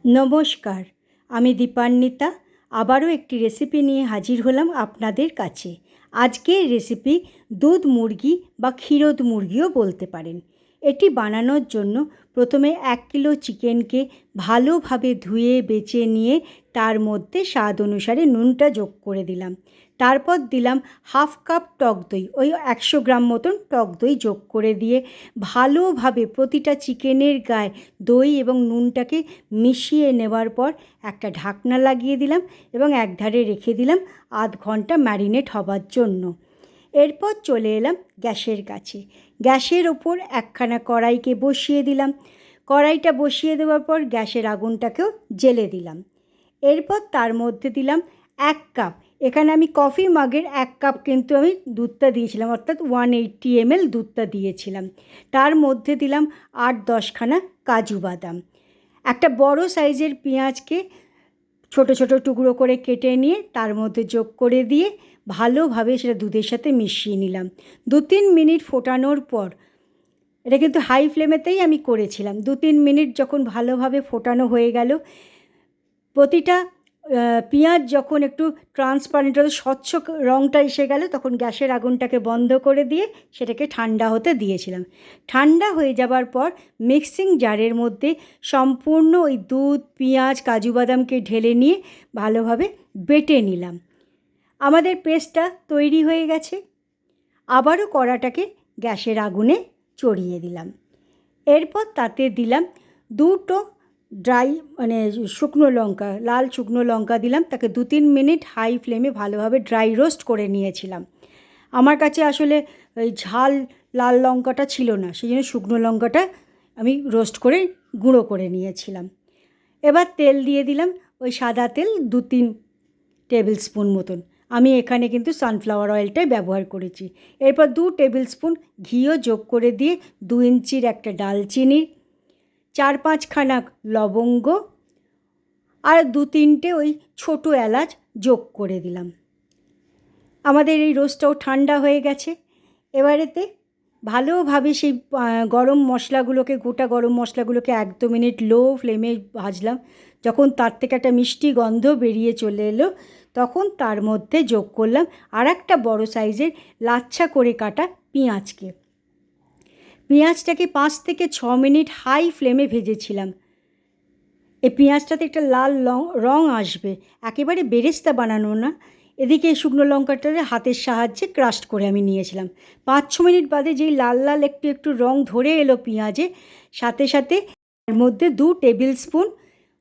নমস্কার, আমি দীপান্বিতা আবারও একটি রেসিপি নিয়ে হাজির হলাম আপনাদের কাছে। আজকের রেসিপি দুধ মুরগি বা ক্ষীরোদ মুরগিও বলতে পারেন। এটি বানানোর জন্য প্রথমে 1 কিলো চিকেনকে ভালোভাবে ধুয়ে বেছে নিয়ে তার মধ্যে স্বাদ অনুসারে নুনটা যোগ করে দিলাম। তারপর দিলাম হাফ কাপ টক দই, ওই 100 গ্রাম মতন টক দই যোগ করে দিয়ে ভালোভাবে প্রতিটা চিকেনের গায়ে দই এবং নুনটাকে মিশিয়ে নেওয়ার পর একটা ঢাকনা লাগিয়ে দিলাম এবং একধারে রেখে দিলাম আধ ঘন্টা ম্যারিনেট হবার জন্য। এরপর চলে এলাম গ্যাসের কাছে। গ্যাসের ওপর একখানা কড়াইকে বসিয়ে দিলাম। কড়াইটা বসিয়ে দেওয়ার পর গ্যাসের আগুনটাকেও জ্বেলে দিলাম। এরপর তার মধ্যে দিলাম 1 কাপ, এখানে আমি কফি মাগের 1 কাপ কিন্তু আমি দুধটা দিয়েছিলাম, অর্থাৎ 180 ml দুধটা দিয়েছিলাম। তার মধ্যে দিলাম 8-10 খানা কাজু বাদাম। একটা বড় সাইজের পেঁয়াজকে ছোট ছোট টুকরো করে কেটে নিয়ে তার মধ্যে যোগ করে দিয়ে ভালোভাবে সেটা দুধের সাথে মিশিয়ে নিলাম। 2-3 মিনিট ফোটানোর পর, এটা কিন্তু হাই ফ্লেমেতেই আমি করেছিলাম, 2-3 মিনিট যখন ভালোভাবে ফোটানো হয়ে গেল, প্রতিটা পেঁয়াজ যখন একটু ট্রান্সপারেন্ট হতে স্বচ্ছ রঙটা এসে গেল, তখন গ্যাসের আগুনটাকে বন্ধ করে দিয়ে সেটাকে ঠান্ডা হতে দিয়েছিলাম। ঠান্ডা হয়ে যাবার পর মিক্সিং জারের মধ্যে সম্পূর্ণ ওই দুধ, পেঁয়াজ, কাজু বাদামকে ঢেলে নিয়ে ভালোভাবে বেটে নিলাম। আমাদের পেস্টটা তৈরি হয়ে গেছে। আবারও কড়াটাকে গ্যাসের আগুনে চড়িয়ে দিলাম। এরপর তাতে দিলাম 2টো ড্রাই শুকনো লঙ্কা, লাল শুকনো লঙ্কা দিলাম। তাকে 2-3 মিনিট হাই ফ্লেমে ভালোভাবে ড্রাই রোস্ট করে নিয়েছিলাম। আমার কাছে আসলে ওই ঝাল লাল লঙ্কাটা ছিল না, সেই জন্য শুকনো লঙ্কাটা আমি রোস্ট করে গুঁড়ো করে নিয়েছিলাম। এবার তেল দিয়ে দিলাম, ওই সাদা তেল 2-3 টেবিল স্পুন মতন। আমি এখানে কিন্তু সানফ্লাওয়ার অয়েলটাই ব্যবহার করেছি। এরপর 2 টেবিল স্পুন ঘিও যোগ করে দিয়ে 2 ইঞ্চির একটা ডালচিনি, 4-5 খানা লবঙ্গ আর 2-3টে ওই ছোটো এলাচ যোগ করে দিলাম। আমাদের এই রোস্টটাও ঠান্ডা হয়ে গেছে। এবারেতে ভালোভাবে সেই গরম মশলাগুলোকে, গোটা গরম মশলাগুলোকে 1-2 মিনিট লো ফ্লেমে ভাজলাম। যখন তার থেকে একটা মিষ্টি গন্ধ বেরিয়ে চলে এলো, তখন তার মধ্যে যোগ করলাম আর একটা বড় সাইজের লাচ্ছা করে কাটা পেঁয়াজকে। পেঁয়াজটাকে 5 থেকে 6 মিনিট হাই ফ্লেমে ভেজেছিলাম। এই পেঁয়াজটাতে একটা লাল রং আসবে, একেবারে বেরেস্তা বানানো না। এদিকে শুকনো লঙ্কাটাকে হাতের সাহায্যে ক্রাশ করে আমি নিয়েছিলাম। 5-6 মিনিট বাদে যেই লাল লাল একটু রং ধরে এলো পেঁয়াজে, সাথে সাথে এর মধ্যে 2 টেবিল স্পুন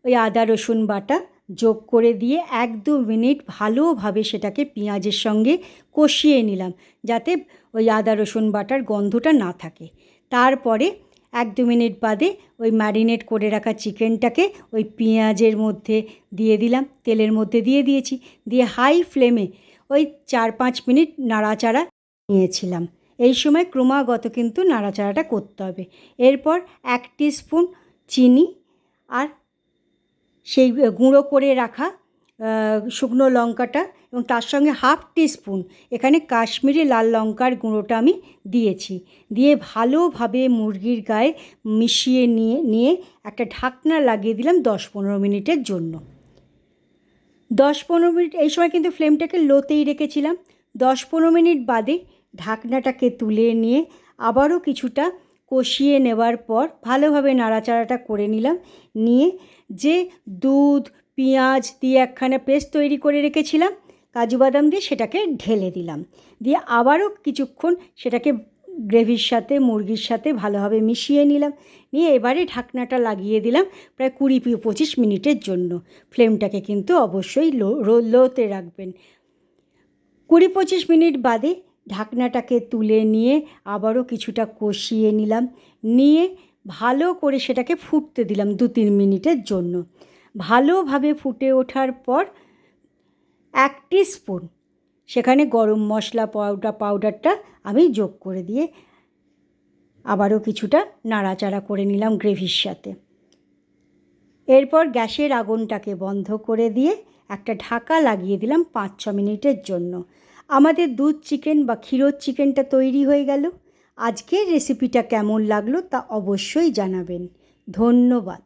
ওই আদা রসুন বাটা যোগ করে দিয়ে 1-2 মিনিট ভালোভাবে সেটাকে পেঁয়াজের সঙ্গে কষিয়ে নিলাম, যাতে ওই আদা রসুন বাটার গন্ধটা না থাকে। তারপরে 1-2 মিনিট বাদে ওই ম্যারিনেট করে রাখা চিকেনটাকে ওই পেঁয়াজের মধ্যে দিয়ে দিলাম, তেলের মধ্যে দিয়ে দিয়েছি, দিয়ে হাই ফ্লেমে ওই 4-5 মিনিট নাড়াচাড়া নিয়েছিলাম। এই সময় ক্রমাগত কিন্তু নাড়াচাড়াটা করতে হবে। এরপর 1 টিস্পুন চিনি আর সেই গুঁড়ো করে রাখা শুকনো লঙ্কাটা এবং তার সঙ্গে 1/2 টিস্পুন এখানে কাশ্মীরি লাল লঙ্কার গুঁড়োটা আমি দিয়েছি, দিয়ে ভালোভাবে মুরগির গায়ে মিশিয়ে নিয়ে একটা ঢাকনা লাগিয়ে দিলাম 10-15 মিনিটের জন্য। 10-15 মিনিট, এই সময় কিন্তু ফ্লেমটাকে লোতেই রেখেছিলাম। 10-15 মিনিট বাদে ঢাকনাটাকে তুলে নিয়ে আবারও কিছুটা কষিয়ে নেওয়ার পর ভালোভাবে নাড়াচাড়াটা করে নিলাম। নিয়ে যে দুধ, পেঁয়াজ দিয়ে একখানা পেস্ট তৈরি করে রেখেছিলাম কাজু বাদাম দিয়ে, সেটাকে ঢেলে দিলাম। দিয়ে আবারও কিছুক্ষণ সেটাকে গ্রেভির সাথে, মুরগির সাথে ভালোভাবে মিশিয়ে নিলাম। নিয়ে এবারে ঢাকনাটা লাগিয়ে দিলাম প্রায় 20-25 মিনিটের জন্য। ফ্লেমটাকে কিন্তু অবশ্যই লোতে রাখবেন। 20-25 মিনিট বাদে ঢাকনাটাকে তুলে নিয়ে আবারও কিছুটা কষিয়ে নিলাম, নিয়ে ভালো করে সেটাকে ফুটতে দিলাম 2-3 মিনিটের জন্য। ভালোভাবে ফুটে ওঠার পর 1 টিস্পুন সেখানে গরম মশলা পাউডারটা আমি যোগ করে দিয়ে আবারও কিছুটা নাড়াচাড়া করে নিলাম গ্রেভির সাথে। এরপর গ্যাসের আগুনটাকে বন্ধ করে দিয়ে একটা ঢাকা লাগিয়ে দিলাম 5-6 মিনিটের জন্য। আমাদের দুধ চিকেন বা ক্ষীরোদ চিকেনটা তৈরি হয়ে গেল। আজকের রেসিপিটা কেমন লাগলো তা অবশ্যই জানাবেন। ধন্যবাদ।